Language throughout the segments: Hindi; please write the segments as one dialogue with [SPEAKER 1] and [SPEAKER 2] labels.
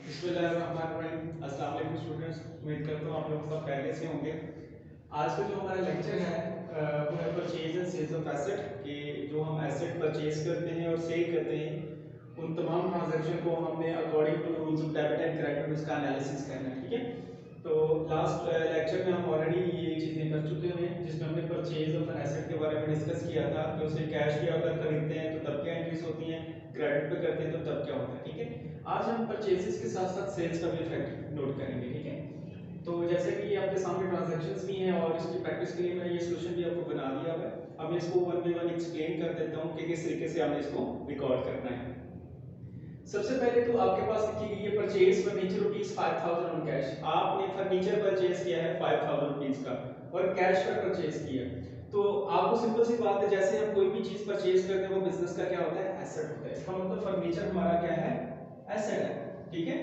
[SPEAKER 1] बिस्मिल्लाहिर्रहमानिर्रहीम। अस्सलाम वालेकुम स्टूडेंट्स, उम्मीद करता हूँ आप लोग सब पहले से होंगे। आज का जो हमारा लेक्चर है वो है purchase and sales of asset कि जो हम एसेट परचेज करते हैं और सेल करते हैं उन तमाम ट्रांजैक्शन को हमने according to rules of debit and credit उसका एनालिसिस करना है। ठीक है, तो लास्ट लेक्चर में हम ऑलरेडी ये चीज़ें कर चुके हैं जिसमें हमने परचेज ऑफ एन एसेट के बारे में डिस्कस किया था कि उसे कैश के अगर खरीदते हैं तो तब क्या एंट्रीज होती हैं, क्रेडिट पे करते हैं तो तब क्या होता है। ठीक है, आज हम परचेजेस के साथ साथ सेल्स का भी इफेक्ट नोट करेंगे। ठीक है, तो जैसे कि ये आपके सामने ट्रांजैक्शंस भी हैं और इसकी प्रैक्टिस के लिए मैंने ये सोल्यूशन भी आपको बना दिया है। अब मैं इसको वन बाय वन एक्सप्लेन कर देता हूँ कि किस तरीके से हमने इसको रिकॉर्ड करना है। सबसे पहले तो आपके पास लिखी गई है purchase furniture rupees 5000 on cash. आपने फर्नीचर परचेज किया है 5000 रुपीज का और कैश पर परचेज किया। तो आपको सिंपल सी बात है, जैसे हम कोई भी चीज परचेज करते हैं वो बिजनेस का क्या होता है, एसेट होता है। इसका मतलब फर्नीचर हमारा क्या है, एसेट है। ठीक है,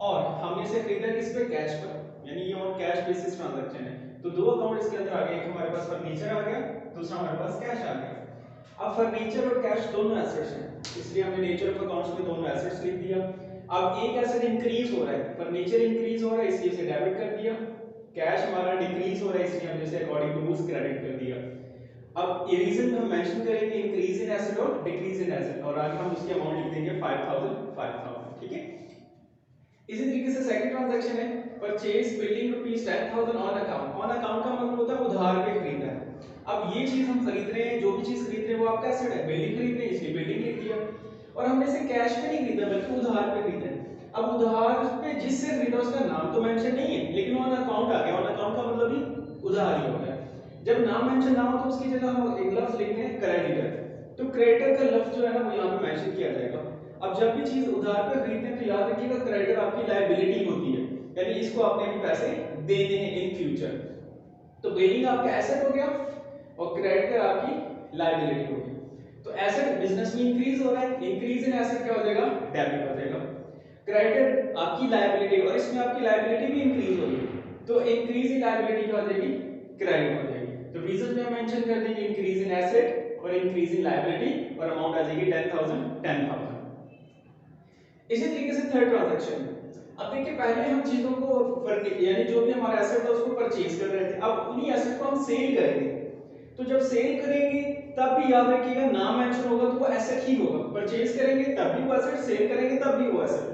[SPEAKER 1] और हमने इसे खरीदा किस पे, कैश पर, यानी ये ऑन कैश बेसिस ट्रांजैक्शन है। तो दो अकाउंट इसके अंदर आ गए, एक हमारे पास फर्नीचर आ गया, दूसरा हमारे पास कैश आ गया। अब फर्नीचर और कैश दोनों एसेट्स हैं, इसलिए हमने नेचर ऑफ अकाउंट्स में दोनों एसेट्स लिख दिया। अब एक एसेट इंक्रीज हो रहा है, फर्नीचर इंक्रीज हो रहा है इसलिए इसे डेबिट कर दिया। कैश हमारा डिक्रीज हो रहा है इसलिए हमने इसे अकॉर्डिंग टू रूल्स क्रेडिट कर दिया। अब ये रीजन हम मेंशन करेंगे इंक्रीज इन एसेट और डिक्रीज इन एसेट, और आगे हम उसकी अमाउंट लिख देंगे 5000। ठीक है, इसी तरीके से सेकंड ट्रांजैक्शन है purchase building rupees 10000 on account. On account का मतलब होता है उधार पे खरीदा है। अब ये चीज हम खरीद रहे हैं, जो भी चीज खरीद रहे हैं वो आपका एसेट है, बिल्डिंग खरीद रहे हैं इसलिए बिल्डिंग लिख दिया। और हमने इसे कैश पे नहीं खरीदा बल्कि उधार पे खरीदा है। अब उधार पे जिससे खरीदा उसका नाम तो मेंशन नहीं है, लेकिन ऑन अकाउंट आ गया। ऑन अकाउंट का मतलब भी उधार ही होता है। जब नाम मेंशन ना हो तो उसकी जगह हम एक लफ्ज लिखते हैं क्रेडिटर। तो क्रेडिटर का लफ्ज जो है ना वो यहाँ पे मेंशन किया जाएगा। अब जब भी चीज उधार पे खरीदते हैं तो याद रखिएगा क्रेडिटर आपकी लायबिलिटी होती है, यानी इसको आपने भी पैसे देने हैं इन फ्यूचर। तो बिलिंग आपका एसेट हो गया और क्रेडिटर आपकी लायबिलिटी हो गई। तो एसेट बिजनेस में इंक्रीज हो रहा है, इंक्रीज इन एसेट क्या हो जाएगा, डेबिट हो जाएगा। क्रेडिटर आपकी लायबिलिटी और इसमें आपकी लायबिलिटी भी इंक्रीज होगी, तो इंक्रीज इन लायबिलिटी क्या हो जाएगी, क्रेडिट हो जाएगी। तो रीजन में हम मेंशन कर देंगे इंक्रीज इन एसेट और इंक्रीज इन लायबिलिटी, और अमाउंट आ जाएगी 10000। इसी तरीके से थर्ड ट्रांजैक्शन, अब देखिए पहले हम चीजों को यानी जो भी हमारा एसेट था उसको परचेज कर रहे थे, अब उन्हीं एसेट को हम सेल करेंगे। तो जब सेल करेंगे तब भी याद रखिएगा नाम मेंशन होगा तो वो एसेट ही होगा, परचेज करेंगे तब भी वो एसेट, सेल करेंगे तब भी वो एसेट।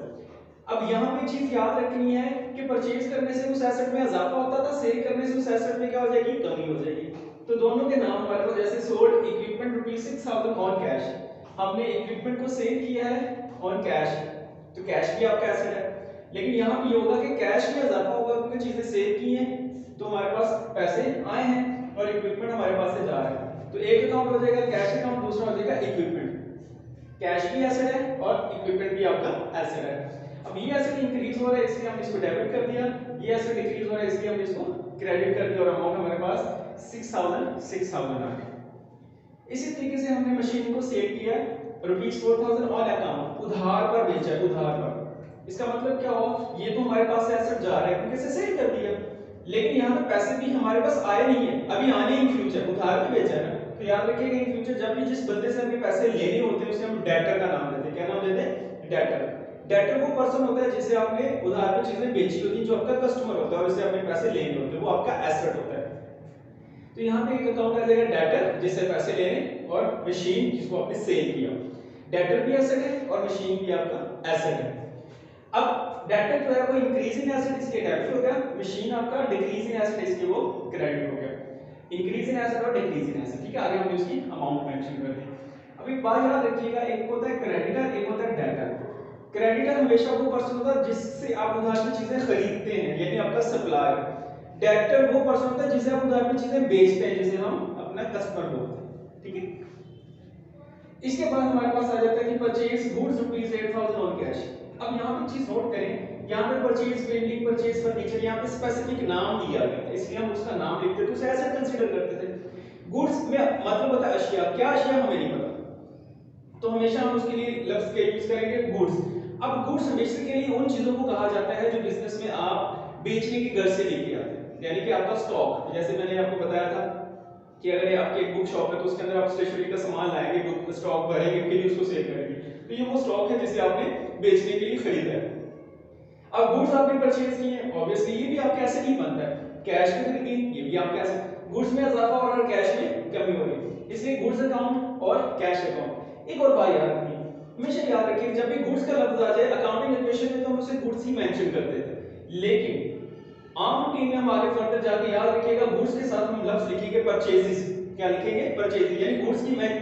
[SPEAKER 1] अब यहाँ पे चीज याद रखनी है कि परचेज करने से उस एसेट में इजाफा होता था, सेल करने से उस एसेट में क्या हो जाएगी, कमी हो जाएगी। तो दोनों के नाम हमारे पास, जैसे sold equipment rupees 6000 on cash, हमने इक्विपमेंट को सेल किया है ऑन कैश, तो कैश भी आपका एसेट है। लेकिन यहाँ पे ये होगा कि कैश में इजाफा होगा क्योंकि चीजें सेल की हैं तो हमारे पास पैसे आए हैं और इक्विपमेंट हमारे पास से जा रहा है। तो एक अकाउंट हो जाएगा कैश अकाउंट, दूसरा हो जाएगा इक्विपमेंट। कैश भी एसेट है और इक्विपमेंट भी आपका एसेट है। अब ये एसेट इंक्रीज हो रहा है इसलिए हमने इसको डेबिट कर दिया, ये एसेट डिक्रीज हो रहा है इसलिए हमने इसको क्रेडिट कर दिया, और अमाउंट हमारे पास 6000 आ गया। इसी तरीके से हमने मशीन को सेल किया रुपीस 4000 ऑन अकाउंट, उधार पर बेचा है, उधार पर। इसका मतलब क्या हुआ, ये तो हमारे पास से एसेट जा रहा है क्योंकि इसे सेल कर दिया, लेकिन यहाँ पे पैसे भी हमारे पास आए नहीं है, अभी आने इन फ्यूचर, उधार पे बेचा है ना। तो याद रखिएगा इन फ्यूचर जब भी जिस बंदे से हमें पैसे लेने होते हैं उसे हम डेटर का नाम देते हैं। क्या नाम देते हैं, डेटर। डेटर वो पर्सन होता है जिसे आपने उधार पे चीजें बेची होती है, जो आपका कस्टमर होता है और उसे आपने पैसे लेने होते हैं, वो आपका एसेट होता है। तो यहाँ पे एक अकाउंट आ जाएगा डेटर जिससे पैसे लेने, और मशीन जिसको आपने सेल किया। डेटर भी एसेट है और मशीन भी आपका एसेट है। अब डेटर जो है वो इंक्रीज इन एसेट इसके डेबिट हो गया, मशीन आपका डिक्रीज इन एसेट इसके वो क्रेडिट हो गया। इंक्रीज इन एसेट और डिक्रीज इन एसेट, ठीक है, आगे हम उसकी अमाउंट मेंशन कर दें। अब एक बात याद रखिएगा, एक होता है क्रेडिटर, एक होता है डेटर। क्रेडिटर हमेशा वो पर्सन होता है जिससे आप उधार में चीजें खरीदते हैं, यानी आपका सप्लायर। डेटर वो पर्सन होता है जिसे आप उधार में चीजें बेचते हैं, जिसे हम अपना कस्टमर बोलते हैं। ठीक है, इसके बाद हमारे पास आ जाता है कि purchase goods rupees 8000 on cash. अब यहाँ पे चीज नोट करें, यहाँ पे परचेज बिल्डिंग, परचेज फर्नीचर, यहाँ पे स्पेसिफिक नाम दिया गया है इसलिए हम उसका नाम लिखते थे, तो उसे एसेट कंसीडर करते थे। गुड्स में मतलब होता है अशिया, क्या अशिया हमें नहीं पता, तो हमेशा हम उसके लिए लफ्ज के यूज करेंगे गुड्स। अब गुड्स हमेशा के लिए उन चीजों को कहा जाता है जो बिजनेस में आप बेचने की घर से लेके आते हैं, यानी कि आपका स्टॉक। जैसे मैंने आपको बताया था कि अगर आपकी एक बुक शॉप है तो उसके अंदर आप स्टेशनरी का सामान लाएंगे, बुक स्टॉक भरेंगे, फिर उसको सेल करेंगे, तो ये वो स्टॉक है जिसे आपने बेचने के लिए खरीदा है। अब गुड्स आपने परचेज किए हैं, ऑब्वियसली ये भी आपके एसेट ही बनता है। कैश में खरीदी, ये भी आपके एसेट। गुड्स में इजाफा हो रहा है, कैश में कमी हो रही है, इसलिए गुड्स अकाउंट और कैश अकाउंट। एक और बात याद रखिए, हमेशा याद रखिए, जब भी गुड्स का लफ्ज आ जाए अकाउंटिंग इक्वेशन में तो हम उसे गुड्स ही मेंशन करते थे, लेकिन आम रूटीन में हम आगे फर्दर जाके याद रखिएगा गुड्स के साथ हम लफ्ज लिखेंगे परचेजेस। क्या लिखेंगे? परचेजेस, यानी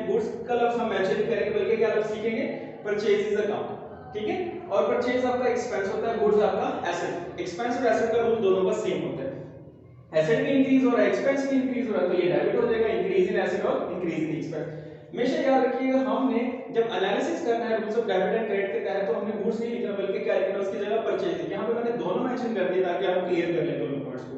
[SPEAKER 1] गुड्स का लफ्ज हम मेंशन नहीं करेंगे, बल्कि क्या लफ्ज लिखेंगे? Purchases account. ठीक है, और परचेज आपका एक्सपेंस होता है, गुड्स आपका एसेट। एक्सपेंस और एसेट का रूल दोनों का सेम होता है। एसेट भी इंक्रीज हो रहा है, एक्सपेंस भी इंक्रीज हो रहा है, तो ये डेबिट हो जाएगा, इंक्रीज इन एसेट और इंक्रीज इन एक्सपेंस। हमेशा याद रखिएगा, हमने जब एनालिसिस करना है rules of debit and credit के तहत, तो हमने गुड्स नहीं लिखना, बल्कि क्या लिखना? उसकी जगह परचेज। यहां पे मैंने दोनों मेंशन कर दिया ताकि आप क्लियर कर लें दोनों पॉइंट्स को।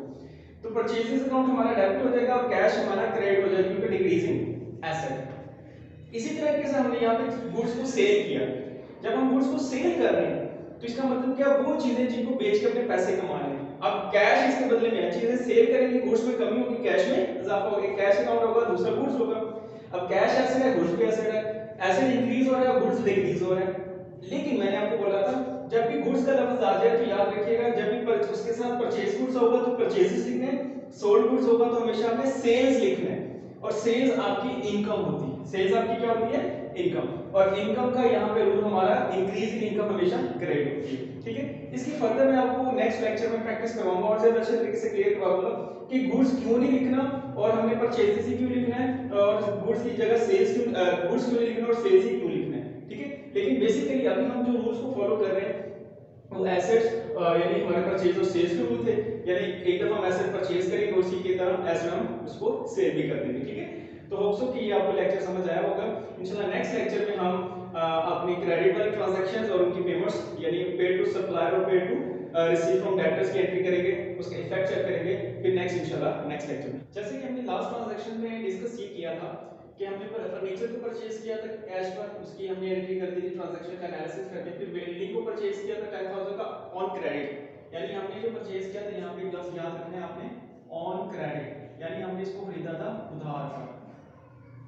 [SPEAKER 1] तो परचेजेस अकाउंट हमारा डेबिट हो जाएगा और कैश हमारा क्रेडिट हो जाएगा, क्योंकि डिक्रीजिंग एसेट। इसी तरीके से हमने यहां पे गुड्स को सेल किया। जब हम गुड्स को सेल कर रहे हैं तो इसका मतलब क्या? वो चीजें जिनको बेच के अपने पैसे कमा रहे हैं। अब कैश इसके बदले में है, चीजें सेल करेंगे, गुड्स में कमी होगी, कैश में इजाफा होगा। कैश अकाउंट होगा, दूसरा गुड्स होगा। अब कैश एसेट है, गुड्स भी एसेट है, एसेट इंक्रीज हो रहा है, गुड्स डिक्रीज हो रहा है। लेकिन मैंने आपको बोला था जब भी गुड्स का लफ्ज आ जाए तो याद रखिएगा, जब भी उसके साथ परचेज गुड्स होगा तो परचेजेस लिखने हैं, सोल्ड गुड्स होगा तो हमेशा आपने सेल्स लिखना है। और सेल्स आपकी इनकम होती है। सेल्स आपकी क्या होती है? इनकम। और इनकम का यहाँ पे रूल हमारा इंक्रीज इन इनकम हमेशा क्रेडिट होती है। ठीक है, इसकी फर्दर मैं आपको नेक्स्ट लेक्चर में प्रैक्टिस करवाऊंगा और ज्यादा अच्छे तरीके से क्लियर करवाऊंगा कि गुड्स क्यों नहीं लिखना और हमने परचेजेस ही क्यों लिखना है, और गुड्स की जगह सेल्स क्यों, गुड्स क्यों नहीं लिखना और सेल्स ही क्यों लिखना है। ठीक है, लेकिन बेसिकली अभी हम जो रूल्स को फॉलो कर रहे हैं वो एसेट्स यानी हमारे परचेज और सेल्स के रूल थे, यानी एक दफा हम एसेट परचेज करेंगे उसी की तरह एज हम उसको सेल भी कर देंगे। ठीक है, तो होप सो कि ये आपको लेक्चर समझ आया होगा। इंशाल्लाह नेक्स्ट लेक्चर में हम अपनी क्रेडिट वाली ट्रांजैक्शंस और उनकी पेमेंट्स यानी पेड टू सप्लायर और paid to receive from debtors की एंट्री करेंगे, उसका इफेक्ट चेक करेंगे फिर इंशाल्लाह नेक्स्ट लेक्चर में। जैसे कि हमने लास्ट ट्रांजैक्शन में डिस्कस ये किया था कि हमने फर्नीचर को परचेज किया था कैश पर, उसकी हमने एंट्री कर दी थी ट्रांजैक्शन का एनालिसिस करके। फिर बिल्डिंग को परचेज किया था 10,000 का ऑन क्रेडिट, यानी हमने जो परचेज किया था, यहाँ पे लफ्ज याद रखना है आपने, ऑन क्रेडिट, यानी हमने इसको खरीदा था उधार पर।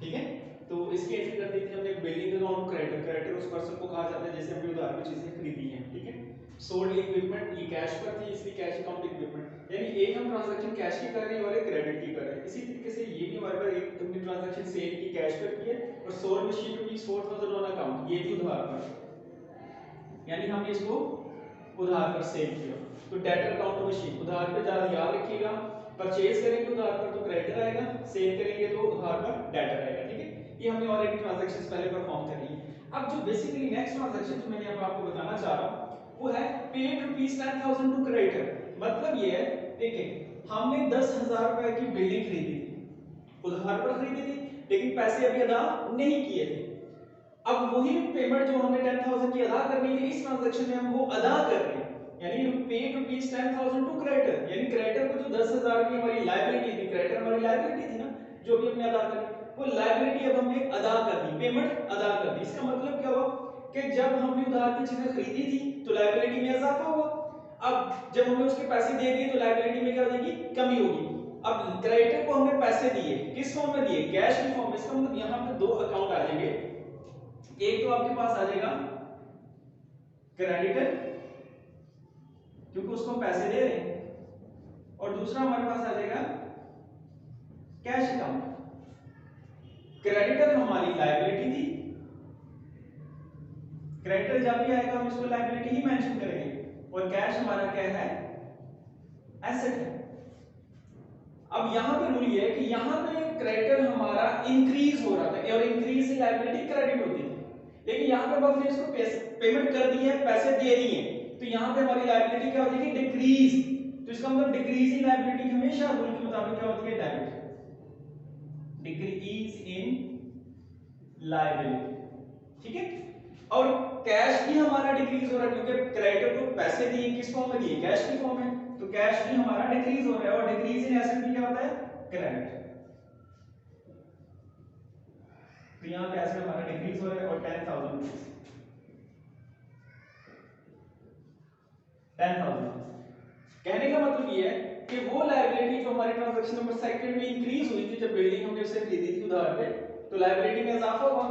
[SPEAKER 1] ठीक है, तो इसकी एंट्री कर दी थी हमने बिल्डिंग अकाउंट क्रेडिटर। क्रेडिटर उस पर्सन को कहा जाता है जैसे हमने उधार पे चीजें खरीदी हैं। ठीक है, सोल्ड इक्विपमेंट, ये कैश पर थी इसलिए कैश अकाउंट इक्विपमेंट, यानी एक हम ट्रांजैक्शन कैश की कर रहे हैं और एक क्रेडिट की कर रहे हैं। इसी तरीके से ये भी हमारे पास एक हमने ट्रांजैक्शन सेल की कैश पर की है और sold machine rupees 4,000 on account, ये भी उधार पर, यानी हमने इसको उधार पर सेल किया। तो डेटर अकाउंट मशीन उधार पे ज्यादा याद रखिएगा, परचेज करेंगे उधार पर तो क्रेडिटर आएगा, सेल करेंगे तो उधार पर डेटर आएगा। ठीक है, ये हमने ऑलरेडी ट्रांजैक्शंस पहले परफॉर्म कर ली है। अब जो बेसिकली नेक्स्ट ट्रांजैक्शन जो मैंने अब आपको बताना चाह रहा हूं वो है पेड रुपीस 10,000 टू क्रेडिटर। मतलब ये है, देखिए हमने 10,000 रुपए की बिल्डिंग खरीदी थी, उधार पर खरीदी थी, लेकिन पैसे अभी अदा नहीं किए थे। अब वही पेमेंट जो हमने 10,000 की अदा करनी थी इस ट्रांजैक्शन में हम वो अदा कर रहे हैं, यानी पेड रुपीस 10,000 टू क्रेडिटर, यानी क्रेडिटर को जो 10,000 की हमारी लायबिलिटी थी, क्रेडिटर हमारी लायबिलिटी थी ना जो भी हमने अदा करी, वो लायबिलिटी अब हमने अदा कर दी, पेमेंट अदा कर दी। इसका मतलब क्या हुआ कि जब हमने उधार की चीजें खरीदी थी तो लायबिलिटी में इजाफा हुआ, अब जब हमने उसके पैसे दे दिए तो लायबिलिटी में क्या हो जाएगी? कमी होगी। अब क्रेडिटर को हमने पैसे दिए, किस फॉर्म में दिए? कैश की फॉर्म में। इसका मतलब यहाँ पे दो अकाउंट आ जाएंगे, एक तो आपके पास आ जाएगा क्रेडिटर क्योंकि उसको हम पैसे दे रहे हैं, और दूसरा हमारे पास आ जाएगा कैश अकाउंट। क्रेडिटर हमारी लायबिलिटी थी, क्रेडिटर जब भी आएगा हम इसको लायबिलिटी ही मेंशन करेंगे, और कैश हमारा क्या है? एसेट है। अब यहां पे रूल ये है कि यहां पे क्रेडिटर हमारा इंक्रीज हो रहा था और इंक्रीज से लायबिलिटी क्रेडिट होती थी, लेकिन यहां पे हमने इसको पेमेंट कर दी है, पैसे दे दिए, तो यहां पे हमारी लायबिलिटी क्या हो जाएगी? डिक्रीज। तो इसका मतलब डिक्रीज इन लायबिलिटी हमेशा रूल के मुताबिक क्या होती है? डेबिट। Decrease in liability. ठीक है, और कैश भी हमारा डिक्रीज हो रहा है क्योंकि क्रेडिटर को पैसे दिए, किस फॉर्म में दिए? कैश की फॉर्म में, तो कैश भी हमारा डिक्रीज हो रहा है, और डिक्रीज इन एसेट भी क्या होता है? क्रेडिट। तो यहां पे एसेट हमारा डिक्रीज हो रहा है और 10,000 कहने का मतलब ये है कि वो लायबिलिटी जो हमारी ट्रांजैक्शन नंबर सेकंड में इंक्रीज हुई थी जब बिल्डिंग हमने उसे खरीदी थी उधार पे, तो लायबिलिटी में इजाफा हुआ।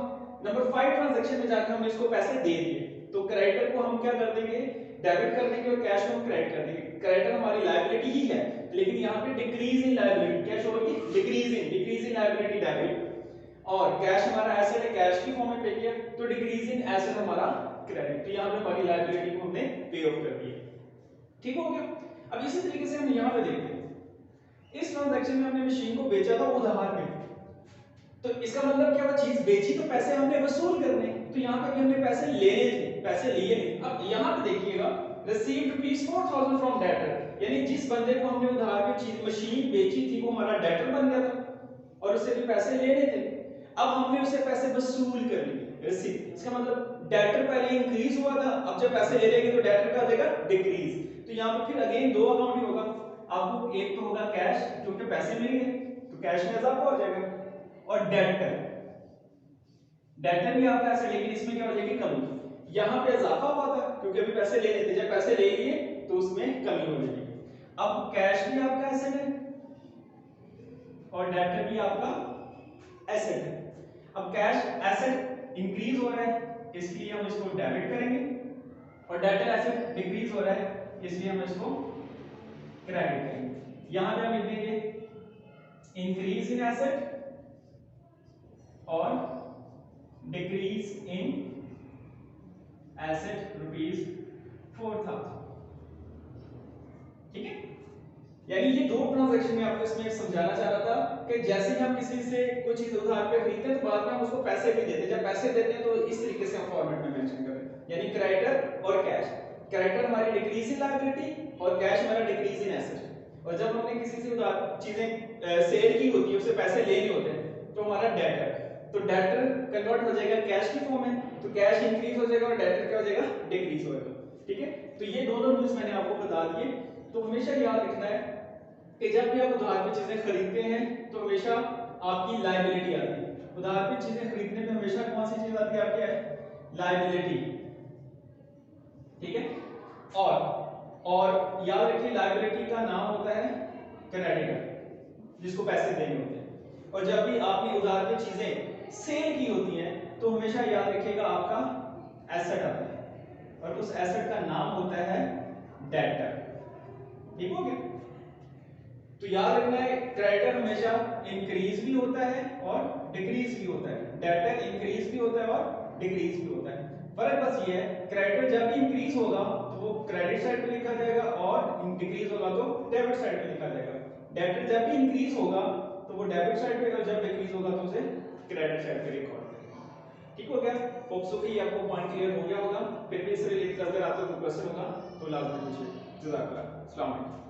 [SPEAKER 1] नंबर 5 ट्रांजैक्शन में जाकर हमने इसको पैसे दे दिए, तो क्रेडिटर को हम क्या कर देंगे? डेबिट करने की और कैश को हम क्रेडिट करने की। क्रेडिटर हमारी लायबिलिटी ही है, लेकिन यहाँ पे डिक्रीज इन लायबिलिटी क्या शो होगी, डिक्रीज इन लायबिलिटी डेबिट, और कैश हमारा एसेट है, कैश की फॉर्म में पे किया, तो डिक्रीज इन एसेट हमारा क्रेडिट। तो यहाँ पे हमारी लायबिलिटी को हमने पे ऑफ कर दिया। ठीक हो गया। अब इसी तरीके से हम यहाँ पे देखते हैं, इस ट्रांजैक्शन में हमने मशीन को बेचा था उधार में, तो इसका मतलब क्या हुआ, चीज बेची तो पैसे हमने वसूल करने, तो यहाँ पे भी हमने पैसे लेने थे, पैसे लिए नहीं। अब यहाँ पे देखिएगा, रिसीव्ड रुपीस 4000 फ्रॉम डेटर, यानी जिस बंदे को हमने उधार में चीज मशीन बेची थी वो हमारा डेटर बन गया था और उससे भी पैसे लेने थे। अब हमने उसे पैसे वसूल कर लिए, रिसीव। इसका मतलब डेटर पहले इंक्रीज हुआ था, अब जब पैसे ले लेंगे तो डेटर का हो जाएगा डिक्रीज। तो यहाँ पे फिर अगेन दो अकाउंट ही होगा, आपको एक तो होगा कैश क्योंकि पैसे मिल गए तो कैश में इजाफा हो जाएगा, और डेटर भी आपका ऐसा, लेकिन इसमें क्या हो जाएगी, कमी। यहां पे इजाफा हुआ था क्योंकि अभी पैसे ले लेते, जब पैसे ले लिए तो उसमें कमी हो जाएगी। अब कैश भी आपका एसेट है और डेटर भी आपका एसेट है। अब कैश एसेट इंक्रीज हो रहा है इसलिए हम इसको डेबिट करेंगे, और डेटर एसेट डिक्रीज हो रहा है इसलिए हम इसको क्रेडिट करेंगे। यहां पे हम लिख देंगे इंक्रीज इन एसेट और डिक्रीज इन एसेट ₹4000। ठीक है, यानी ये दो ट्रांजैक्शन में आपको इसमें समझाना चाह रहा था कि जैसे ही हम किसी से कोई चीज उधार पे खरीदते हैं तो बाद में हम उसको पैसे भी देते हैं, जब पैसे देते हैं तो इस तरीके से हम फॉर्मेट में मेंशन करें, यानी क्रेडिटर और कैश। क्रेडिटर हमारी डिक्रीज इन लायबिलिटी और कैश हमारा डिक्रीज इन एसेट। और जब हमने किसी से उधार चीजें सेल की होती है, उससे पैसे लेने होते हैं, तो हमारा डेटर, तो डेटर कन्वर्ट हो जाएगा कैश की फॉर्म में, तो कैश इंक्रीज हो जाएगा और डेटर क्या हो जाएगा, डिक्रीज हो जाएगा। ठीक है, तो ये दोनों रूल्स मैंने आपको बता दिए। तो हमेशा याद रखना है कि जब भी आप उधार पे चीजें खरीदते हैं तो हमेशा आपकी लायबिलिटी आती है। उधार पे चीजें खरीदने में हमेशा कौन सी चीज आती है आपकी, लायबिलिटी। ठीक है, और याद रखिए लायबिलिटी का नाम होता है क्रेडिटर, जिसको पैसे देने होते हैं। और जब भी आपने उधार पे चीजें सेल की होती हैं तो हमेशा याद रखिएगा आपका एसेट आता है और उस एसेट का नाम होता है डेटर। ठीक हो गया, तो याद रखना है क्रेडिटर हमेशा इंक्रीज भी होता है और डिक्रीज भी होता है, डेटर इंक्रीज भी होता है और डिक्रीज भी होता है। फर्क बस ये है, क्रेडिटर जब भी इंक्रीज होगा तो वो क्रेडिट साइड पे लिखा जाएगा और डिक्रीज होगा तो डेबिट साइड पे लिखा जाएगा। डेटर जब भी इंक्रीज होगा तो वो डेबिट साइड पे और जब डिक्रीज होगा तो उसे क्रेडिट साइड पे रिकॉर्ड करेगा। ठीक हो गया, होप सो कि आपको पॉइंट क्लियर हो गया होगा। फिर भी इससे रिलेटेड अगर आपको कोई क्वेश्चन होगा तो लाजमी पूछिए। जज़ाकल्लाह, अस्सलाम वालेकुम।